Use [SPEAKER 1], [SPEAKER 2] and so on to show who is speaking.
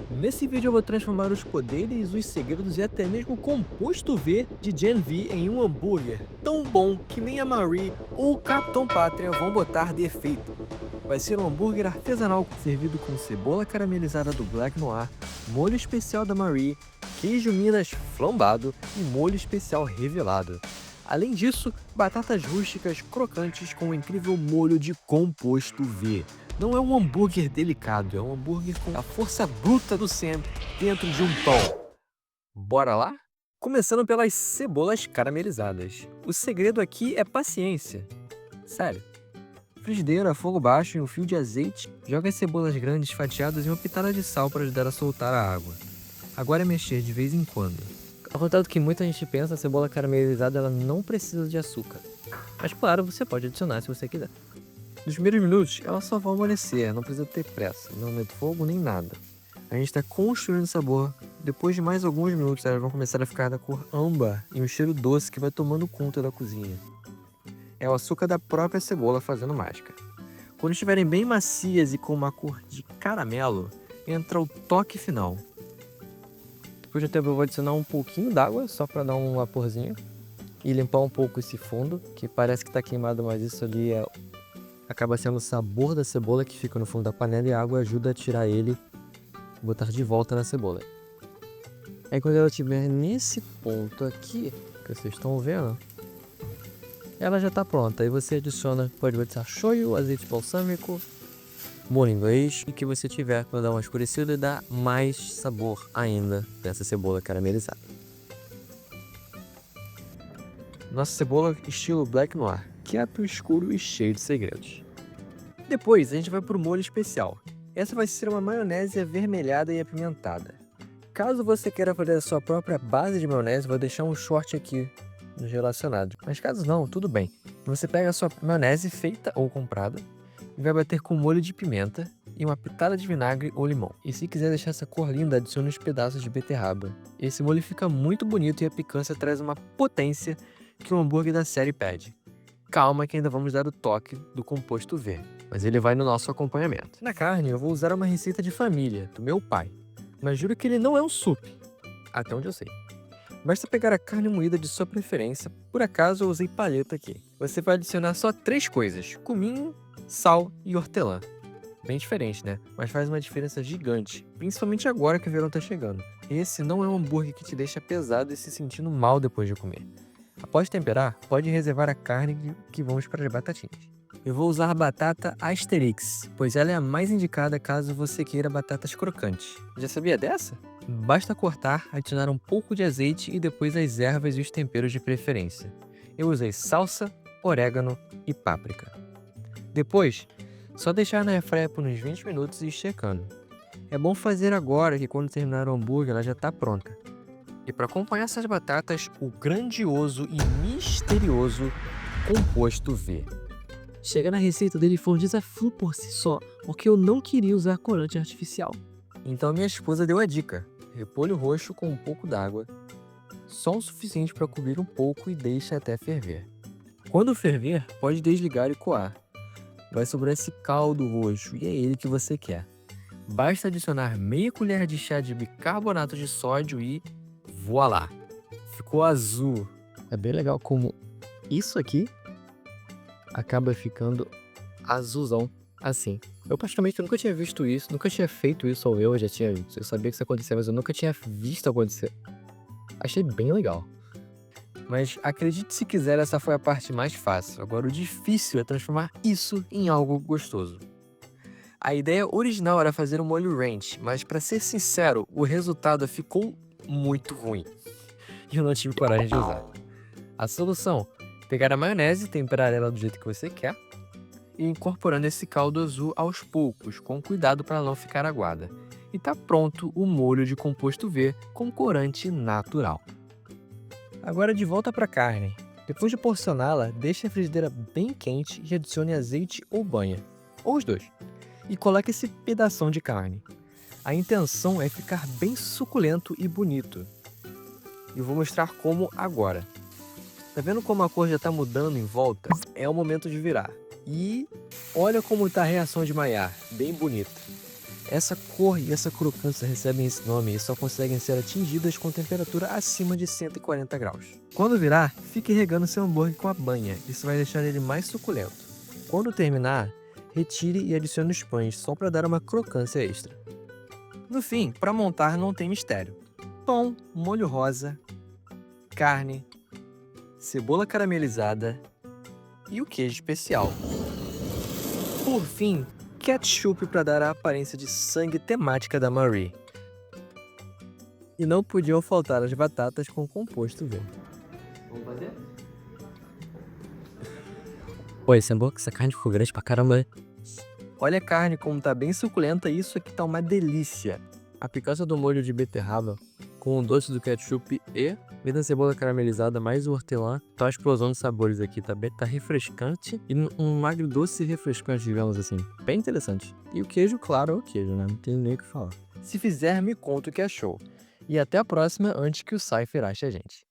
[SPEAKER 1] Nesse vídeo eu vou transformar os poderes, os segredos e até mesmo o composto V de Gen V em um hambúrguer tão bom que nem a Marie ou o Capitão Pátria vão botar defeito. Vai ser um hambúrguer artesanal servido com cebola caramelizada do Black Noir, molho especial da Marie, queijo Minas flambado e molho especial revelado. Além disso, batatas rústicas crocantes com um incrível molho de composto V. Não é um hambúrguer delicado, é um hambúrguer com a força bruta do Sam dentro de um pão. Bora lá? Começando pelas cebolas caramelizadas. O segredo aqui é paciência. Sério. Frigideira a fogo baixo e um fio de azeite. Joga as cebolas grandes fatiadas e uma pitada de sal para ajudar a soltar a água. Agora é mexer de vez em quando. Ao contrário do que muita gente pensa, a cebola caramelizada ela não precisa de açúcar. Mas claro, você pode adicionar se você quiser. Nos primeiros minutos, ela só vai amolecer, não precisa ter pressa, não medo fogo nem nada. A gente está construindo sabor. Depois de mais alguns minutos, elas vão começar a ficar da cor âmbar e um cheiro doce que vai tomando conta da cozinha. É o açúcar da própria cebola fazendo mágica. Quando estiverem bem macias e com uma cor de caramelo, entra o toque final. Depois do tempo eu vou adicionar um pouquinho d'água, só para dar um vaporzinho. E limpar um pouco esse fundo, que parece que está queimado, mas isso ali acaba sendo o sabor da cebola que fica no fundo da panela e a água ajuda a tirar ele e botar de volta na cebola. Aí quando ela estiver nesse ponto aqui, que vocês estão vendo, ela já está pronta. Aí você adiciona, pode adicionar shoyu, azeite balsâmico, molho inglês e que você tiver para dar uma escurecida e dar mais sabor ainda dessa cebola caramelizada. Nossa cebola estilo Black Noir, quieto, escuro e cheio de segredos. Depois a gente vai para o molho especial. Essa vai ser uma maionese avermelhada e apimentada. Caso você queira fazer a sua própria base de maionese, vou deixar um short aqui nos relacionados. Mas caso não, tudo bem. Você pega a sua maionese feita ou comprada e vai bater com molho de pimenta e uma pitada de vinagre ou limão. E se quiser deixar essa cor linda, adicione uns pedaços de beterraba. Esse molho fica muito bonito e a picância traz uma potência que o hambúrguer da série pede. Calma que ainda vamos dar o toque do composto V, mas ele vai no nosso acompanhamento. Na carne eu vou usar uma receita de família, do meu pai, mas juro que ele não é um sup, até onde eu sei. Basta pegar a carne moída de sua preferência, por acaso eu usei palheta aqui. Você vai adicionar só 3 coisas, cominho, sal e hortelã. Bem diferente, né? Mas faz uma diferença gigante, principalmente agora que o verão tá chegando. Esse não é um hambúrguer que te deixa pesado e se sentindo mal depois de comer. Após temperar, pode reservar a carne que vamos para as batatinhas. Eu vou usar a batata Asterix, pois ela é a mais indicada caso você queira batatas crocantes. Já sabia dessa? Basta cortar, adicionar um pouco de azeite e depois as ervas e os temperos de preferência. Eu usei salsa, orégano e páprica. Depois, só deixar na airfryer por uns 20 minutos e ir checando. É bom fazer agora que quando terminar o hambúrguer ela já está pronta. E para acompanhar essas batatas, o grandioso e misterioso composto V. Chegar na receita dele foi um desafio por si só, porque eu não queria usar corante artificial. Então minha esposa deu a dica: repolho roxo com um pouco d'água, só o suficiente para cobrir um pouco e deixa até ferver. Quando ferver, pode desligar e coar. Vai sobrar esse caldo roxo e é ele que você quer. Basta adicionar meia colher de chá de bicarbonato de sódio e voilá! Ficou azul. É bem legal como isso aqui acaba ficando azulzão assim. Eu praticamente nunca tinha visto isso, nunca tinha feito isso, ou eu sabia que isso acontecia, mas eu nunca tinha visto acontecer. Achei bem legal. Mas acredite se quiser, essa foi a parte mais fácil. Agora o difícil é transformar isso em algo gostoso. A ideia original era fazer um molho ranch, mas para ser sincero, o resultado ficou muito ruim e eu não tive coragem de usar. A solução: pegar a maionese, temperar ela do jeito que você quer e incorporando esse caldo azul aos poucos, com cuidado para não ficar aguada. E tá pronto o molho de composto V com corante natural. Agora de volta para a carne. Depois de porcioná-la, deixe a frigideira bem quente e adicione azeite ou banha, ou os dois, e coloque esse pedação de carne. A intenção é ficar bem suculento e bonito. E vou mostrar como agora. Tá vendo como a cor já tá mudando em volta? É o momento de virar. E olha como tá a reação de Maiar, bem bonita. Essa cor e essa crocância recebem esse nome e só conseguem ser atingidas com temperatura acima de 140 graus. Quando virar, fique regando seu hambúrguer com a banha, isso vai deixar ele mais suculento. Quando terminar, retire e adicione os pães só para dar uma crocância extra. No fim, para montar não tem mistério. Pão, molho rosa, carne, cebola caramelizada e o queijo especial. Por fim, ketchup para dar a aparência de sangue temática da Marie. E não podiam faltar as batatas com composto verde.
[SPEAKER 2] Vamos fazer?
[SPEAKER 3] Pô, esse hambúrguer, essa carne ficou grande pra caramba.
[SPEAKER 1] Olha a carne como tá bem suculenta, isso aqui tá uma delícia. A picância do molho de beterraba com o doce do ketchup e vem da cebola caramelizada mais o hortelã, tá uma explosão de sabores aqui, tá refrescante e um agridoce refrescante, digamos assim. Bem interessante. E o queijo, claro, é o queijo, né? Não tem nem o que falar. Se fizer, me conta o que achou. E até a próxima antes que o Cypher ache a gente.